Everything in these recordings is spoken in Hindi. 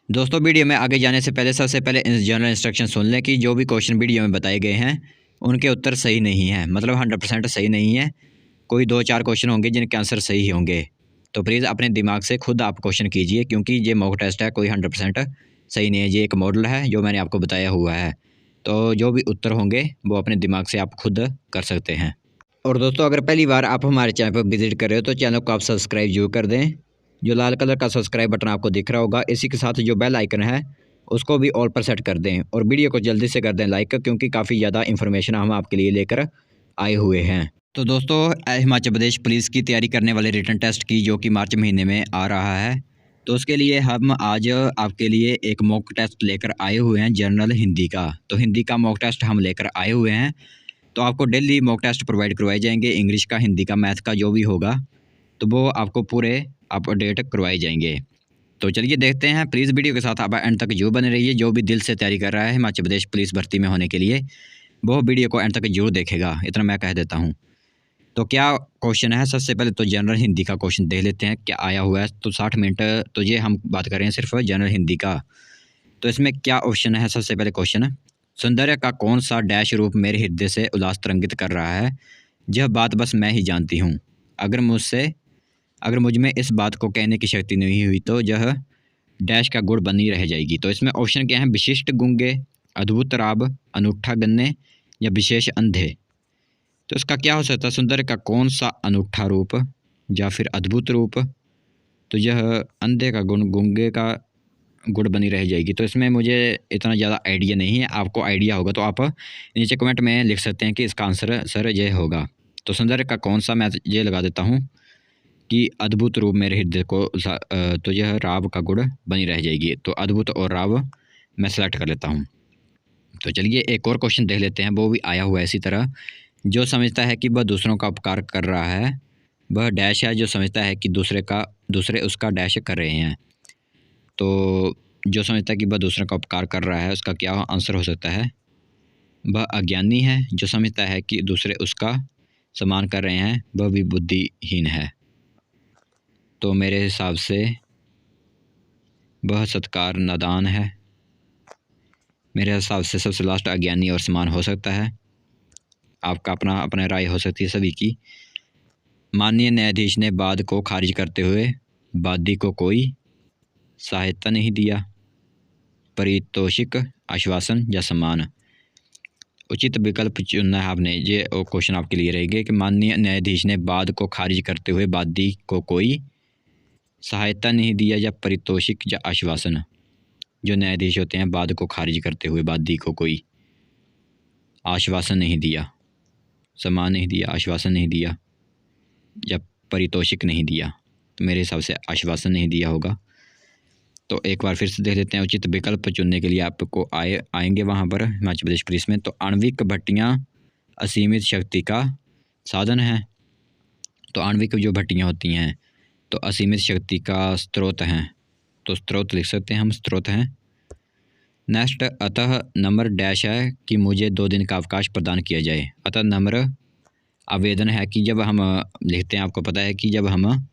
दोस्तों वीडियो में आगे जाने से पहले सबसे पहले जनरल इंस्ट्रक्शन सुन लें कि जो भी क्वेश्चन वीडियो में बताए गए हैं उनके उत्तर सही नहीं हैं, मतलब 100% सही नहीं है। कोई 2-4 क्वेश्चन होंगे जिनके आंसर सही होंगे, तो प्लीज़ अपने दिमाग से खुद आप क्वेश्चन कीजिए, क्योंकि ये मॉक टेस्ट है, कोई 100% सही नहीं है। ये एक मॉडल है जो मैंने आपको बताया हुआ है, तो जो भी उत्तर होंगे वो अपने दिमाग से आप खुद कर सकते हैं। और दोस्तों अगर पहली बार आप हमारे चैनल पर विजिट कर रहे हो तो चैनल को आप सब्सक्राइब जरूर कर दें। जो लाल कलर का सब्सक्राइब बटन आपको दिख रहा होगा, इसी के साथ जो बेल आइकन है उसको भी ऑल पर सेट कर दें, और वीडियो को जल्दी से कर दें लाइक, क्योंकि काफ़ी ज़्यादा इन्फॉर्मेशन हम आपके लिए लेकर आए हुए हैं। तो दोस्तों हिमाचल प्रदेश पुलिस की तैयारी करने वाले रिटन टेस्ट की जो कि मार्च महीने में आ रहा है, तो उसके लिए हम आज आपके लिए एक मॉक टेस्ट लेकर आए हुए हैं जनरल हिंदी का। तो हिंदी का मॉक टेस्ट हम लेकर आए हुए हैं, तो आपको डेली मॉक टेस्ट प्रोवाइड करवाए जाएंगे। इंग्लिश का, हिंदी का, मैथ का जो भी होगा तो वो आपको पूरे अपडेट करवाए जाएंगे। तो चलिए देखते हैं। प्लीज़ वीडियो के साथ आप एंड तक जो बने रहिए। जो भी दिल से तैयारी कर रहा है हिमाचल प्रदेश पुलिस भर्ती में होने के लिए, वो वीडियो को एंड तक जरूर देखेगा, इतना मैं कह देता हूँ। तो क्या क्वेश्चन है, सबसे पहले तो जनरल हिंदी का क्वेश्चन देख लेते हैं क्या आया हुआ है। तो 60 मिनट तो ये हम बात कर रहे हैं सिर्फ जनरल हिंदी का। तो इसमें क्या ऑप्शन है, सबसे पहले क्वेश्चन, सौंदर्य का कौन सा डैश रूप मेरे हृदय से उल्लास तरंगित कर रहा है, यह बात बस मैं ही जानती हूँ। अगर मुझ में इस बात को कहने की शक्ति नहीं हुई तो यह डैश का गुण बनी रह जाएगी। तो इसमें ऑप्शन क्या है, विशिष्ट गूंगे, अद्भुत राब, अनूठा गन्ने या विशेष अंधे। तो इसका क्या हो सकता है, सौंदर्य का कौन सा अनूठा रूप या फिर अद्भुत रूप, तो यह अंधे का गुण, गूंगे का गुड़ बनी रह जाएगी। तो इसमें मुझे इतना ज़्यादा आइडिया नहीं है, आपको आइडिया होगा तो आप नीचे कमेंट में लिख सकते हैं कि इसका आंसर सर ये होगा। तो सौंदर्य का कौन सा, मैं ये लगा देता हूँ कि अद्भुत रूप मेरे हृदय को तो यह राव का गुड़ बनी रह जाएगी। तो अद्भुत और राव मैं सेलेक्ट कर लेता हूँ। तो चलिए एक और क्वेश्चन देख लेते हैं, वो भी आया हुआ है इसी तरह। जो समझता है कि वह दूसरों का उपकार कर रहा है वह डैश है, जो समझता है कि दूसरे उसका डैश कर रहे हैं। तो जो समझता है कि वह दूसरों का उपकार कर रहा है, उसका क्या आंसर हो सकता है, वह अज्ञानी है। जो समझता है कि दूसरे उसका सम्मान कर रहे हैं वह भी बुद्धिहीन है। तो मेरे हिसाब से वह सत्कार नादान है। मेरे हिसाब से सबसे लास्ट अज्ञानी और समान हो सकता है। आपका अपना राय हो सकती है सभी की। माननीय न्यायाधीश ने वाद को खारिज करते हुए वादी को कोई सहायता नहीं दिया, पारितोषिक, आश्वासन या सम्मान। उचित विकल्प चुनना है आपने। ये क्वेश्चन आपके लिए रहेंगे कि माननीय न्यायाधीश ने वाद को खारिज करते हुए वादी को कोई सहायता नहीं दिया या पारितोषिक या आश्वासन। जो न्यायाधीश होते हैं वाद को खारिज करते हुए वादी को कोई आश्वासन नहीं दिया, सम्मान नहीं दिया, आश्वासन नहीं दिया या पारितोषिक नहीं दिया, तो मेरे हिसाब से आश्वासन नहीं दिया होगा। तो एक बार फिर से देख लेते हैं। उचित विकल्प चुनने के लिए आपको आएंगे वहाँ पर हिमाचल प्रदेश पुलिस में। तो आणविक भट्टियाँ असीमित शक्ति का साधन है। तो आणविक जो भट्टियाँ होती हैं तो असीमित शक्ति का स्रोत हैं। तो स्रोत लिख सकते हैं हम, स्रोत हैं। नेक्स्ट, अतः नम्र डैश है कि मुझे 2 दिन का अवकाश प्रदान किया जाए। अतः नम्र आवेदन है कि जब हम लिखते हैं, आपको पता है कि जब हम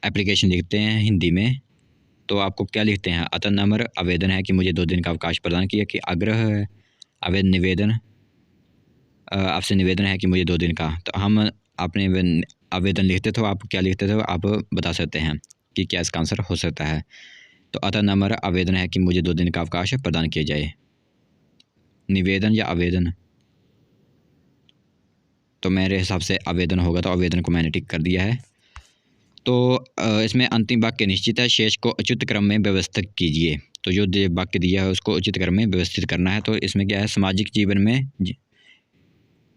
एप्लीकेशन लिखते हैं हिंदी में तो आपको क्या लिखते हैं, अतः नम्र आवेदन है कि मुझे 2 दिन का अवकाश प्रदान किया, कि आग्रह है, आवेदन, निवेदन, आपसे निवेदन है कि मुझे 2 दिन का। तो हम अपने आवेदन लिखते थे, आप क्या लिखते थे आप बता सकते हैं कि क्या इसका आंसर हो सकता है। तो अतः नम्र आवेदन है कि मुझे 2 दिन का अवकाश प्रदान किया जाए, निवेदन या आवेदन। तो मेरे हिसाब से आवेदन होगा, तो आवेदन को मैंने टिक कर दिया है। तो इसमें अंतिम वाक्य निश्चित है, शेष को उचित क्रम में व्यवस्थित कीजिए। तो जो वाक्य दिया है उसको उचित क्रम में व्यवस्थित करना है। तो इसमें क्या है, सामाजिक जीवन में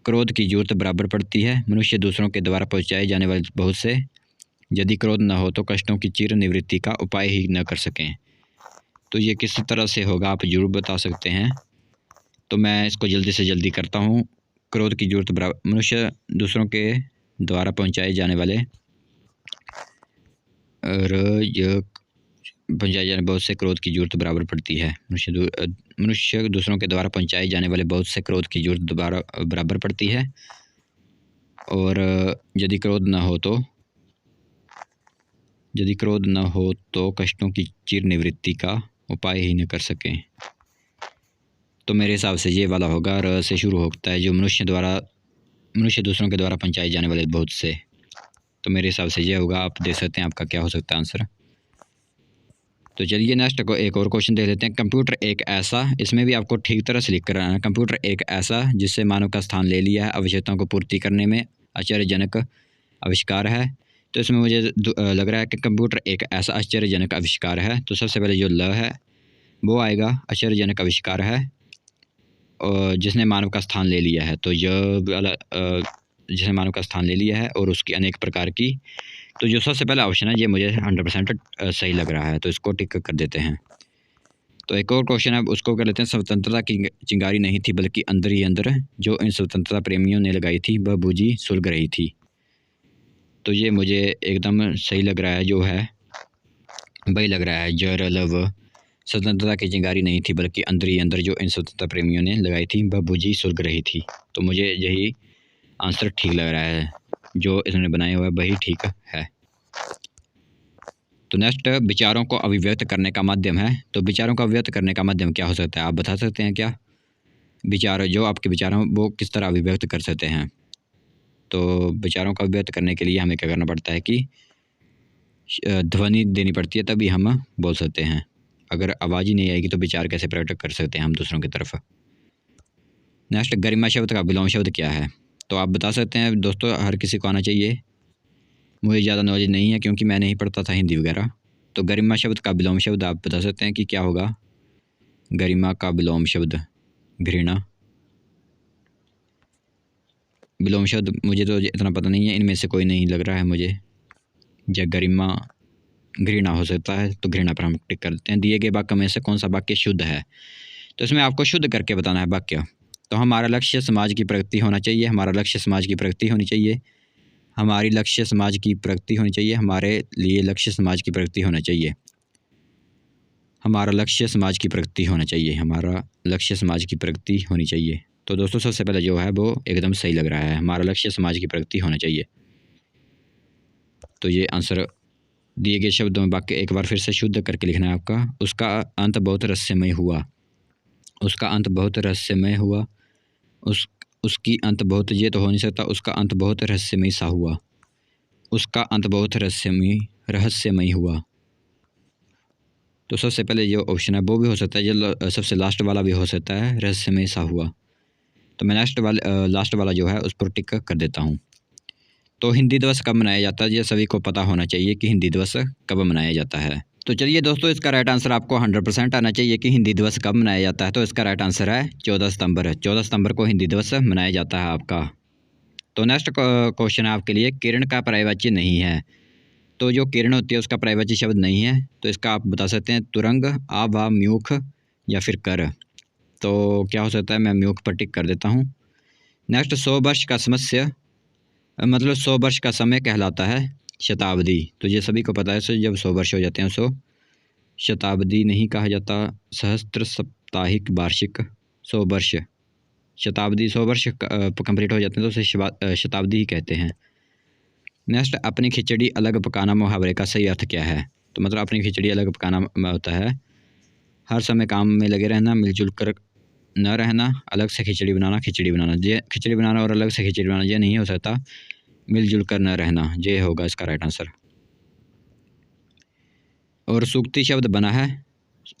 क्रोध की जरूरत बराबर पड़ती है। मनुष्य दूसरों के द्वारा पहुँचाए जाने वाले बहुत से, यदि क्रोध न हो तो कष्टों की चिर निवृत्ति का उपाय ही न कर सकें। तो ये किस तरह से होगा आप जरूर बता सकते हैं। तो मैं इसको जल्दी से जल्दी करता हूँ। क्रोध की जरूरत बराबर, मनुष्य दूसरों के द्वारा पहुँचाए जाने वाले पहुँचाए जाने बहुत से क्रोध की जरूरत बराबर पड़ती है। मनुष्य दूसरों के द्वारा पहुँचाए जाने वाले बहुत से क्रोध की जरूरत बराबर पड़ती है। और यदि क्रोध न हो तो कष्टों की चिर निवृत्ति का उपाय ही न कर सकें। तो मेरे हिसाब से ये वाला होगा, र से शुरू होता है, जो मनुष्य दूसरों के द्वारा पहुँचाए जाने वाले बहुत से। तो मेरे हिसाब से ये होगा। आप देख सकते हैं आपका क्या हो सकता है आंसर। तो चलिए नेक्स्ट को एक और क्वेश्चन देख लेते हैं। कंप्यूटर एक ऐसा, इसमें भी आपको ठीक तरह से लिख कर आना है। कंप्यूटर एक ऐसा जिससे मानव का स्थान ले लिया है, आवश्यकताओं को पूर्ति करने में आश्चर्यजनक आविष्कार है। तो इसमें मुझे लग रहा है कि कंप्यूटर एक ऐसा आश्चर्यजनक आविष्कार है। तो सबसे पहले जो ल है वो आएगा, आश्चर्यजनक आविष्कार है और जिसने मानव का स्थान ले लिया है। तो यह वाला जिसने मानव का स्थान ले लिया है और उसकी अनेक प्रकार की। तो जो सबसे पहला ऑप्शन है ये मुझे 100% सही लग रहा है, तो इसको टिक कर देते हैं। तो एक और क्वेश्चन है, उसको कर लेते हैं। स्वतंत्रता की चिंगारी नहीं थी बल्कि अंदर ही अंदर जो इन स्वतंत्रता प्रेमियों ने लगाई थी वह बूझी सुलग रही थी। तो ये मुझे एकदम सही लग रहा है, जो है वही लग रहा है। जर लव स्वतंत्रता की चिंगारी नहीं थी बल्कि अंदर ही अंदर जो इन स्वतंत्रता प्रेमियों ने लगाई थी वह बूझी सुलग रही थी। तो मुझे यही आंसर ठीक लग रहा है, जो इसने बनाया हुआ है वही ठीक है। तो नेक्स्ट, विचारों को अभिव्यक्त करने का माध्यम है। तो विचारों को अभिव्यक्त करने का माध्यम क्या हो सकता है, आप बता सकते हैं क्या? विचार, जो आपके विचार हैं वो किस तरह अभिव्यक्त कर सकते हैं। तो विचारों को अभिव्यक्त करने के लिए हमें क्या करना पड़ता है कि ध्वनि देनी पड़ती है, तभी हम बोल सकते हैं। अगर आवाज़ ही नहीं आएगी तो विचार कैसे प्रकट कर सकते हैं हम दूसरों की तरफ। नेक्स्ट, गरिमा शब्द का विलोम शब्द क्या है? तो आप बता सकते हैं दोस्तों, हर किसी को आना चाहिए। मुझे ज़्यादा नॉलेज नहीं है क्योंकि मैं नहीं पढ़ता था हिंदी वगैरह। तो गरिमा शब्द का विलोम शब्द आप बता सकते हैं कि क्या होगा? गरिमा का विलोम शब्द घृणा। विलोम शब्द मुझे तो इतना पता नहीं है, इनमें से कोई नहीं लग रहा है मुझे। या गरिमा घृणा हो सकता है, तो घृणा पर हम टिक कर देते हैं। दिए गए वाक्य में से कौन सा वाक्य शुद्ध है? तो इसमें आपको शुद्ध करके बताना है वाक्य। तो हमारा लक्ष्य समाज की प्रगति होना चाहिए, हमारा लक्ष्य समाज की प्रगति होनी चाहिए, हमारी लक्ष्य समाज की प्रगति होनी चाहिए, हमारे लिए लक्ष्य समाज की प्रगति होना चाहिए, हमारा लक्ष्य समाज की प्रगति होना चाहिए, हमारा लक्ष्य समाज की प्रगति होनी चाहिए। तो दोस्तों सबसे पहले जो है वो एकदम सही लग रहा है, हमारा लक्ष्य समाज की प्रगति होना चाहिए। तो ये आंसर दिए गए शब्दों में वाक्य एक बार फिर से शुद्ध करके लिखना है आपका। उसका अंत बहुत रहस्यमय हुआ, उसका अंत बहुत रहस्यमय हुआ, उसकी अंत बहुत, ये तो हो नहीं सकता, उसका अंत बहुत रहस्यमय सा हुआ, उसका अंत बहुत रहस्यमय हुआ। तो सबसे पहले जो ऑप्शन है वो भी हो सकता है, जो सबसे लास्ट वाला भी हो सकता है, रहस्यमय सा हुआ। तो मैं लास्ट वाला जो है उस पर टिक कर देता हूँ। तो हिंदी दिवस कब मनाया जाता है? ये सभी को पता होना चाहिए कि हिंदी दिवस कब मनाया जाता है। तो चलिए दोस्तों, इसका राइट आंसर आपको 100% आना चाहिए कि हिंदी दिवस कब मनाया जाता है। तो इसका राइट आंसर है 14 सितंबर। 14 सितंबर को हिंदी दिवस मनाया जाता है आपका। तो नेक्स्ट क्वेश्चन है आपके लिए, किरण का पर्यायवाची नहीं है। तो जो किरण होती है उसका पर्यायवाची शब्द नहीं है, तो इसका आप बता सकते हैं तुरंग, आभा, म्यूख या फिर कर। तो क्या हो सकता है, मैं म्यूख पर टिक कर देता हूँ। नेक्स्ट, 100 वर्ष का समस्या मतलब 100 वर्ष का समय कहलाता है शताब्दी। तो ये सभी को पता है, सो जब 100 वर्ष हो जाते हैं सो शताब्दी नहीं कहा जाता, सहस्त्र साप्ताहिक वार्षिक 100 वर्ष, शताब्दी 100 वर्ष कंप्लीट हो जाते हैं तो उसे शताब्दी ही कहते हैं। नेक्स्ट, अपनी खिचड़ी अलग पकाना मुहावरे का सही अर्थ क्या है? तो मतलब अपनी खिचड़ी अलग पकाना होता है हर समय काम में लगे रहना, मिलजुल कर न रहना, अलग से खिचड़ी बनाना, ये खिचड़ी बनाना और अलग से खिचड़ी बनाना ये नहीं हो सकता, मिलजुल कर न रहना, ये होगा इसका राइट आंसर। और सूक्ति शब्द बना है,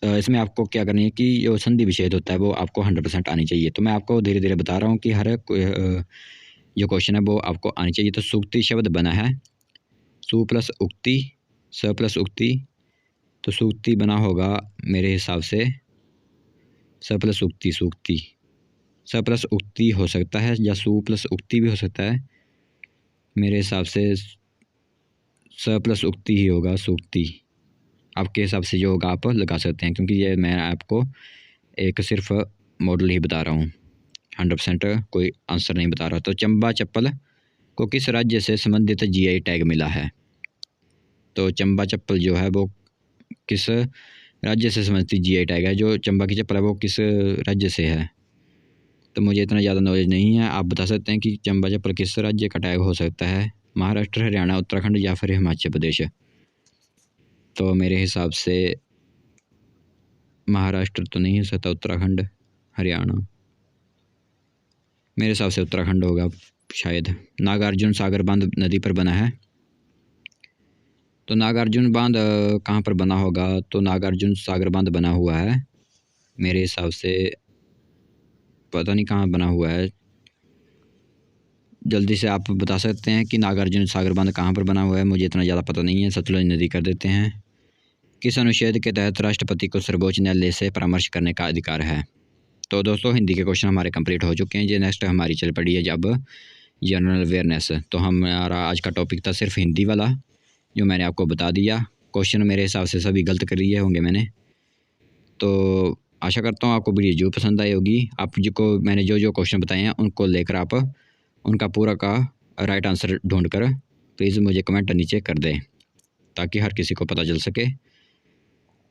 इसमें आपको क्या करनी है कि जो संधि विच्छेद होता है वो आपको 100% आनी चाहिए। तो मैं आपको धीरे धीरे बता रहा हूँ कि हर जो क्वेश्चन है वो आपको आनी चाहिए। तो सूक्ति शब्द बना है सु प्लस उक्ति, स प्लस उक्ति। तो सूक्ति बना होगा मेरे हिसाब से स प्लस उक्ति, सूक्ति स प्लस उक्ति हो सकता है या सु प्लस उक्ति भी हो सकता है। मेरे हिसाब से स प्लस उक्ति ही होगा, सूक्ति। आपके हिसाब से जो होगा आप लगा सकते हैं, क्योंकि ये मैं आपको एक सिर्फ मॉडल ही बता रहा हूँ, 100% कोई आंसर नहीं बता रहा। तो चंबा चप्पल को किस राज्य से संबंधित जीआई टैग मिला है? तो चंबा चप्पल जो है वो किस राज्य से संबंधित जीआई टैग है? जो चंबा की चप्पल है वो किस राज्य से है? तो मुझे इतना ज़्यादा नॉलेज नहीं है, आप बता सकते हैं कि चंबा चप्पल किस राज्य का टैग हो सकता है? महाराष्ट्र, हरियाणा, उत्तराखंड या फिर हिमाचल प्रदेश। तो मेरे हिसाब से महाराष्ट्र तो नहीं हो सकता, उत्तराखंड, हरियाणा, मेरे हिसाब से उत्तराखंड होगा शायद। नागार्जुन सागर बांध नदी पर बना है, तो नागार्जुन बांध कहाँ पर बना होगा? तो नागार्जुन सागर बांध बना हुआ है मेरे हिसाब से, पता नहीं कहाँ बना हुआ है। जल्दी से आप बता सकते हैं कि नागार्जुन सागर बांध कहाँ पर बना हुआ है? मुझे इतना ज़्यादा पता नहीं है। सतलुज नदी कर देते हैं। किस अनुच्छेद के तहत राष्ट्रपति को सर्वोच्च न्यायालय से परामर्श करने का अधिकार है? तो दोस्तों हिंदी के क्वेश्चन हमारे कंप्लीट हो चुके हैं। ये नेक्स्ट हमारी चल पड़ी है जब जनरल अवेयरनेस। तो हमारा आज का टॉपिक था सिर्फ हिंदी वाला, जो मैंने आपको बता दिया। क्वेश्चन मेरे हिसाब से सभी गलत कर लिए होंगे मैंने, तो आशा करता हूँ आपको वीडियो जरूर पसंद आई होगी। आप जिसको मैंने जो जो क्वेश्चन बताए हैं उनको लेकर आप उनका पूरा का राइट आंसर ढूंढ कर प्लीज़ मुझे कमेंट नीचे कर दें, ताकि हर किसी को पता चल सके।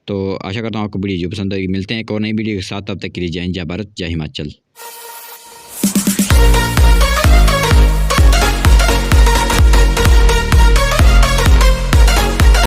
तो आशा करता हूँ आपको वीडियो जो पसंद आएगी। मिलते हैं एक और नई वीडियो के साथ, तब तक के लिए जय हिंद, जय भारत, जय हिमाचल।